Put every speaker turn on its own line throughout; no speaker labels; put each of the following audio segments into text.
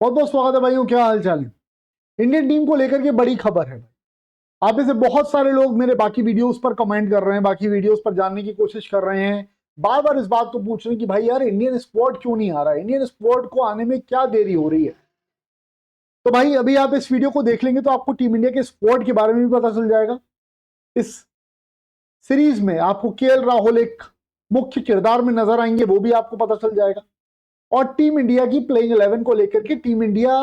बहुत बहुत स्वागत है भाइयों, क्या हाल चाल है। इंडियन टीम को लेकर के बड़ी खबर है। आप में से बहुत सारे लोग मेरे बाकी वीडियोस पर कमेंट कर रहे हैं, बाकी वीडियोस पर जानने की कोशिश कर रहे हैं, बार बार इस बात को पूछ रहे हैं कि भाई यार इंडियन स्क्वाड क्यों नहीं आ रहा है, इंडियन स्क्वाड को आने में क्या देरी हो रही है। तो भाई अभी आप इस वीडियो को देख लेंगे तो आपको टीम इंडिया के स्क्वाड के बारे में भी पता चल जाएगा। इस सीरीज में आपको केएल राहुल एक मुख्य किरदार में नजर आएंगे, वो भी आपको पता चल जाएगा। और टीम इंडिया की प्लेइंग 11 को लेकर के, टीम इंडिया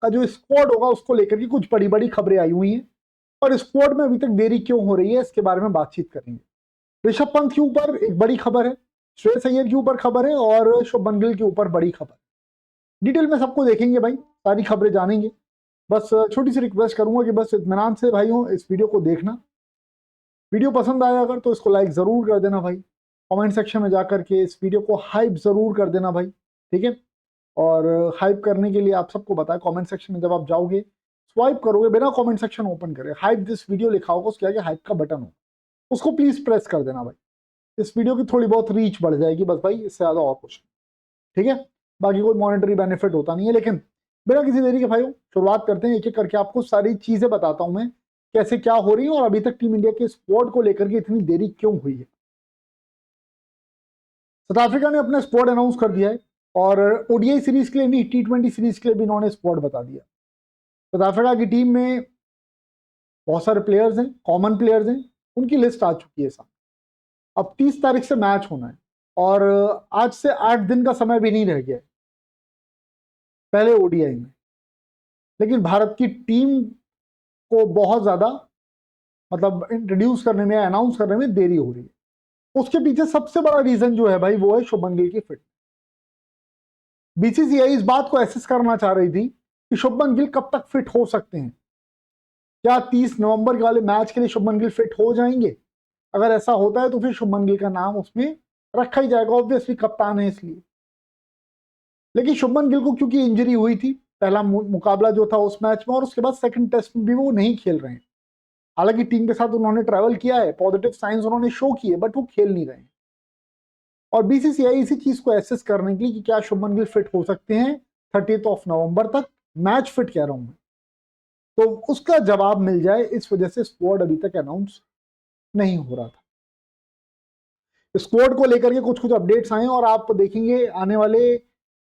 का जो स्क्वाड होगा उसको लेकर के कुछ बड़ी बड़ी खबरें आई हुई हैं और स्क्वाड में अभी तक देरी क्यों हो रही है इसके बारे में बातचीत करेंगे। ऋषभ पंत के ऊपर एक बड़ी खबर है, श्रेयस अय्यर के ऊपर खबर है और शुभमन गिल के ऊपर बड़ी खबर। डिटेल में सबको देखेंगे भाई, सारी खबरें जानेंगे। बस छोटी सी रिक्वेस्ट करूंगा कि बस इत्मीनान से भाइयों इस वीडियो को देखना। वीडियो पसंद आया अगर तो इसको लाइक जरूर कर देना भाई, कमेंट सेक्शन में जाकर के इस वीडियो को हाइप जरूर कर देना भाई, ठीक है। और हाइप करने के लिए आप सबको बताया, कमेंट सेक्शन में जब आप जाओगे स्वाइप करोगे, बिना कमेंट सेक्शन ओपन करे हाइप दिस वीडियो लिखा होगा, उसके आगे हाइप का बटन हो, उसको प्लीज प्रेस कर देना भाई। इस वीडियो की थोड़ी बहुत रीच बढ़ जाएगी बस भाई, इससे ज्यादा और कुछ नहीं, ठीक है। बाकी कोई मॉनेटरी बेनिफिट होता नहीं है। लेकिन बिना किसी देरी के भाइयों शुरुआत करते हैं, एक एक करके आपको सारी चीजें बताता हूं मैं कैसे क्या हो रही है और अभी तक टीम इंडिया के स्क्वाड को लेकर के इतनी देरी क्यों हुई है। साउथ अफ्रीका ने अपना स्क्वाड अनाउंस कर दिया है और ओडीआई सीरीज के लिए नहीं, T20 सीरीज के लिए भी इन्होंने स्क्वाड बता दिया। साउथ अफ्रीका की टीम में बहुत सारे प्लेयर्स हैं, कॉमन प्लेयर्स हैं, उनकी लिस्ट आ चुकी है सामने। अब 30 तारीख से मैच होना है और आज से 8 दिन का समय भी नहीं रह गया है पहले ओडीआई में। लेकिन भारत की टीम को बहुत ज्यादा मतलब इंट्रोड्यूस करने में, अनाउंस करने में देरी हो रही है। उसके पीछे सबसे बड़ा रीजन जो है भाई वो है शुभमन गिल की फिट। बीसीसीआई इस बात को एसेस करना चाह रही थी कि शुभमन गिल कब तक फिट हो सकते हैं। क्या 30 नवंबर के वाले मैच के लिए शुभमन गिल फिट हो जाएंगे? अगर ऐसा होता है तो फिर शुभमन गिल का नाम उसमें रखा ही जाएगा, ऑब्वियसली कप्तान है इसलिए। लेकिन शुभमन गिल को क्योंकि इंजरी हुई थी पहला मुकाबला जो था उस मैच में, और उसके बाद सेकंड टेस्ट में भी वो नहीं खेल रहे हैं। हालांकि टीम के साथ उन्होंने ट्रैवल किया है, पॉजिटिव साइंस उन्होंने शो किए, बट वो खेल नहीं रहे हैं। और बीसीसीआई इसी चीज को एसेस करने के लिए कि क्या शुभमन गिल फिट हो सकते हैं 30 नवंबर तक, मैच फिट कह रहा हूं मैं, तो उसका जवाब मिल जाए, इस वजह से स्क्वाड अभी तक अनाउंस नहीं हो रहा था। स्क्वाड को लेकर के कुछ कुछ अपडेट्स आए और आप देखेंगे आने वाले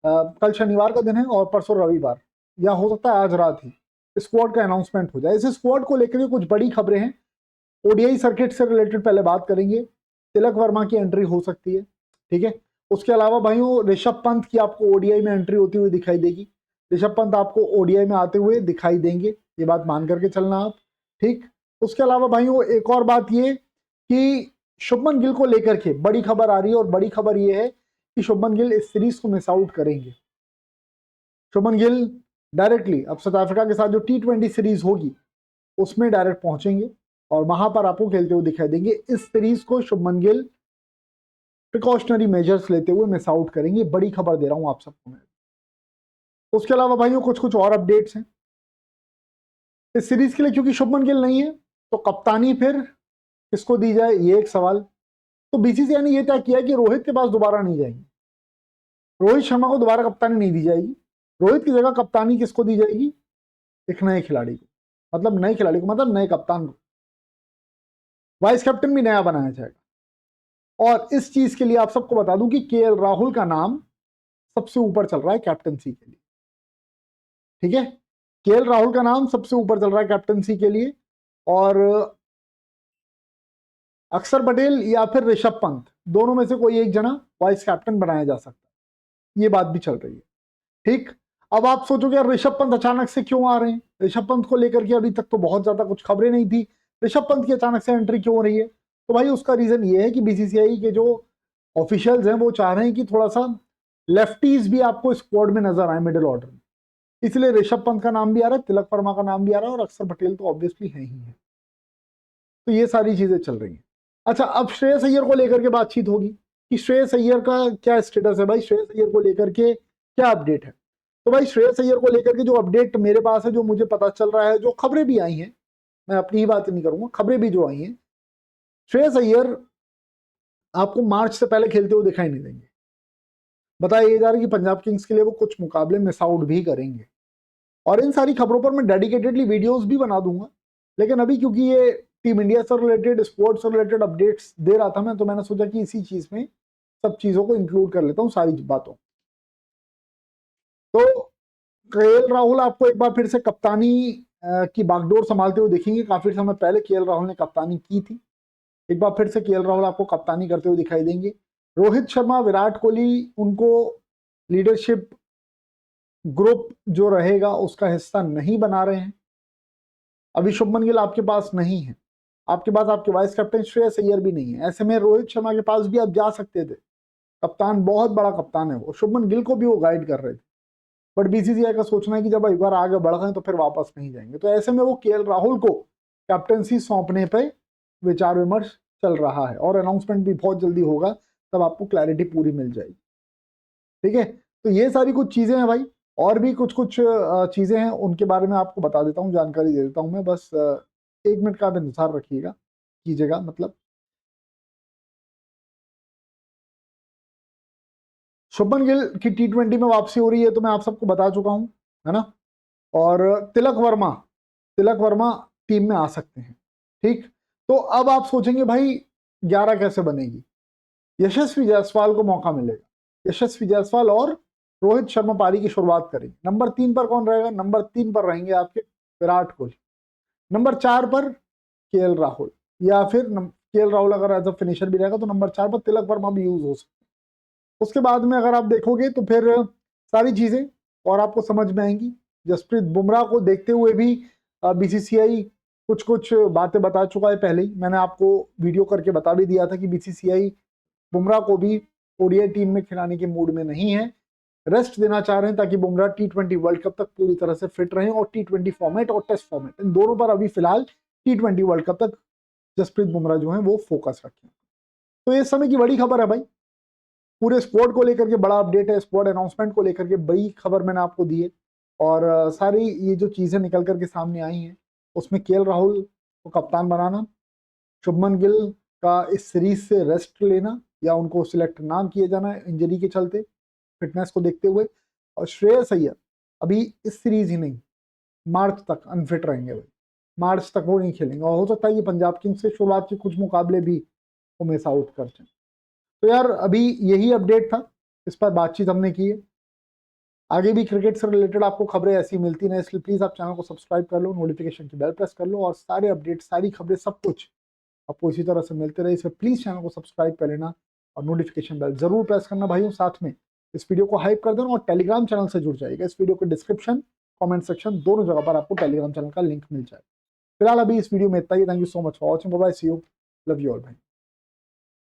कल शनिवार का दिन है और परसों रविवार, या हो सकता है आज रात ही स्क्वाड का अनाउंसमेंट हो जाए। इस स्क्वाड को लेकर के कुछ बड़ी खबरें हैं। ओडीआई सर्किट से रिलेटेड पहले बात करेंगे, तिलक वर्मा की एंट्री हो सकती है, ठीक है। उसके अलावा भाइयों ऋषभ पंत की आपको ओडीआई में एंट्री होती हुई दिखाई देगी, ऋषभ पंत आपको ओडीआई में आते हुए दिखाई देंगे, ये बात मान करके चलना आप, ठीक। उसके अलावा भाइयों एक और बात ये कि शुभमन गिल को लेकर के बड़ी खबर आ रही है और बड़ी खबर ये है कि शुभमन गिल इस सीरीज को मिस आउट करेंगे। शुभमन गिल डायरेक्टली अब साउथ अफ्रीका के साथ जो T20 सीरीज होगी उसमें डायरेक्ट पहुंचेंगे और वहां पर आपको खेलते हुए दिखाई देंगे। इस सीरीज को शुभमन गिल प्रिकॉशनरी मेजर्स लेते हुए मिस आउट करेंगे, बड़ी खबर दे रहा हूं आप सबको मैं। उसके अलावा भाइयों कुछ कुछ और अपडेट्स हैं इस सीरीज के लिए, क्योंकि शुभमन गिल नहीं है तो कप्तानी फिर किसको दी जाए, ये एक सवाल। तो बीसीसीआई ने यह तय किया कि रोहित के पास दोबारा नहीं जाएंगे, रोहित शर्मा को दोबारा कप्तानी नहीं दी जाएगी। रोहित की जगह कप्तानी किसको दी जाएगी, एक नए खिलाड़ी को, मतलब नए खिलाड़ी को मतलब नए कप्तान को, वाइस कैप्टन भी नया बनाया जाएगा। और इस चीज के लिए आप सबको बता दूं कि केएल राहुल का नाम सबसे ऊपर चल रहा है कैप्टनसी के लिए, ठीक है। केएल राहुल का नाम सबसे ऊपर चल रहा है कैप्टनसी के लिए और अक्षर पटेल या फिर ऋषभ पंत दोनों में से कोई एक जना वाइस कैप्टन बनाया जा सकता है, ये बात भी चल रही है, ठीक। अब आप सोचोगे यार ऋषभ पंत अचानक से क्यों आ रहे हैं, ऋषभ पंत को लेकर के अभी तक तो बहुत ज्यादा कुछ खबरें नहीं थी, ऋषभ पंत की अचानक से एंट्री क्यों हो रही है। तो भाई उसका रीजन ये है कि बीसीसीआई के जो ऑफिशियल्स हैं वो चाह रहे हैं कि थोड़ा सा लेफ्टीज भी आपको स्क्वाड में नजर आए मिडिल ऑर्डर में, इसलिए ऋषभ पंत का नाम भी आ रहा है, तिलक वर्मा का नाम भी आ रहा है और अक्षर पटेल तो ऑब्वियसली है ही है। तो ये सारी चीजें चल रही हैं। अच्छा, अब श्रेयस अय्यर को लेकर के बातचीत होगी कि श्रेयस अय्यर का क्या स्टेटस है भाई, श्रेयस अय्यर को लेकर के क्या अपडेट है। तो भाई श्रेयस अय्यर को लेकर के जो अपडेट मेरे पास है, जो मुझे पता चल रहा है, जो खबरें भी आई हैं, मैं अपनी ही बात नहीं करूंगा, खबरें भी जो आई हैं, श्रेयस अय्यर आपको मार्च से पहले खेलते हुए दिखाई नहीं देंगे। बताया जा रहा है कि पंजाब किंग्स के लिए वो कुछ मुकाबले मिस आउट भी करेंगे। और इन सारी खबरों पर मैं डेडिकेटेडली वीडियोस भी बना दूंगा, लेकिन अभी क्योंकि ये टीम इंडिया से रिलेटेड, स्पोर्ट्स से रिलेटेड अपडेट्स दे रहा था मैं, तो मैंने सोचा कि इसी चीज में सब चीजों को इंक्लूड कर लेता हूँ, सारी बातों। तो केएल राहुल आपको एक बार फिर से कप्तानी की बागडोर संभालते हुए दिखेंगे। काफी समय पहले केएल राहुल ने कप्तानी की थी, एक बार फिर से केएल राहुल आपको कप्तानी करते हुए दिखाई देंगे। रोहित शर्मा, विराट कोहली उनको लीडरशिप ग्रुप जो रहेगा उसका हिस्सा नहीं बना रहे हैं। अभी शुभमन गिल आपके पास नहीं है, आपके पास आपके वाइस कैप्टन श्रेयस अय्यर भी नहीं है। ऐसे में रोहित शर्मा के पास भी आप जा सकते थे, कप्तान बहुत बड़ा कप्तान है वो, शुभमन गिल को भी वो गाइड कर रहे थे। बट बीसीसीआई का सोचना है कि जब एक बार आगे बढ़ गए तो फिर वापस नहीं जाएंगे, तो ऐसे में वो केएल राहुल को कैप्टनसी सौंपने पे विचार विमर्श चल रहा है, और अनाउंसमेंट भी बहुत जल्दी होगा, तब आपको क्लैरिटी पूरी मिल जाएगी। ठीक है, तो ये सारी कुछ चीजें हैं भाई, और भी कुछ कुछ चीजें हैं, उनके बारे में आपको बता देता हूँ, जानकारी दे देता हूँ मैं। बस 1 मिनट का आप इंतजार रखिएगा, कीजिएगा मतलब। शुभमन गिल की T20 में वापसी हो रही है, तो मैं आप सबको बता चुका हूं, है ना। और तिलक वर्मा टीम में आ सकते हैं। ठीक, तो अब आप सोचेंगे भाई 11 कैसे बनेगी। यशस्वी जायसवाल को मौका मिलेगा, यशस्वी जायसवाल और रोहित शर्मा पारी की शुरुआत करेंगे। नंबर 3 पर कौन रहेगा? नंबर 3 पर रहेंगे आपके विराट कोहली। नंबर 4 पर केएल राहुल, या फिर केएल राहुल अगर एज अ फिनिशर भी रहेगा तो नंबर 4 पर तिलक वर्मा भी यूज हो सकता है। उसके बाद में अगर आप देखोगे तो फिर सारी चीजें और आपको समझ में आएंगी। जसप्रीत बुमराह को देखते हुए भी बीसीसीआई कुछ कुछ बातें बता चुका है पहले ही। मैंने आपको वीडियो करके बता भी दिया था कि बीसीसीआई बुमराह को भी ओडीआई टीम में खिलाने के मूड में नहीं है, रेस्ट देना चाह रहे हैं ताकि बुमराह T20 वर्ल्ड कप तक पूरी तरह से फिट रहें, और T20 फॉर्मेट और टेस्ट फॉर्मेट इन दोनों पर अभी फिलहाल T20 वर्ल्ड कप तक जसप्रीत बुमराह जो है वो फोकस रखें। तो ये समय की बड़ी खबर है भाई, पूरे स्क्वाड को लेकर के बड़ा अपडेट है, स्क्वाड अनाउंसमेंट को लेकर के बड़ी खबर मैंने आपको दी है। और सारी ये जो चीजें निकल करके सामने आई हैं, उसमें केएल राहुल को कप्तान बनाना, शुभमन गिल का इस सीरीज से रेस्ट लेना या उनको सिलेक्ट ना किए जाना इंजरी के चलते, फिटनेस को देखते हुए, और श्रेयस अय्यर अभी इस सीरीज ही नहीं, मार्च तक अनफिट रहेंगे भाई, मार्च तक वो नहीं खेलेंगे, और हो सकता है कि पंजाब किंग्स से शुरुआत के कुछ मुकाबले भी वो मिस आउट कर जाए। तो यार अभी यही अपडेट था, इस पर बातचीत हमने की है। आगे भी क्रिकेट से रिलेटेड आपको खबरें ऐसी मिलती हैं, इसलिए प्लीज आप चैनल को सब्सक्राइब कर लो, नोटिफिकेशन की बेल प्रेस कर लो, और सारे अपडेट, सारी खबरें, सब कुछ आपको इसी तरह से मिलते रहे। इसलिए प्लीज चैनल को सब्सक्राइब कर लेना और नोटिफिकेशन बेल जरूर प्रेस करना भाइयों। साथ में इस वीडियो को हाइप कर देना और टेलीग्राम चैनल से जुड़ जाएगा। इस वीडियो के डिस्क्रिप्शन, कमेंट सेक्शन दोनों जगह पर आपको टेलीग्राम चैनल का लिंक मिल जाएगा। फिलहाल अभी इस वीडियो में इतना ही। Thank you so much for watching, bye bye, see you, love you all भाई।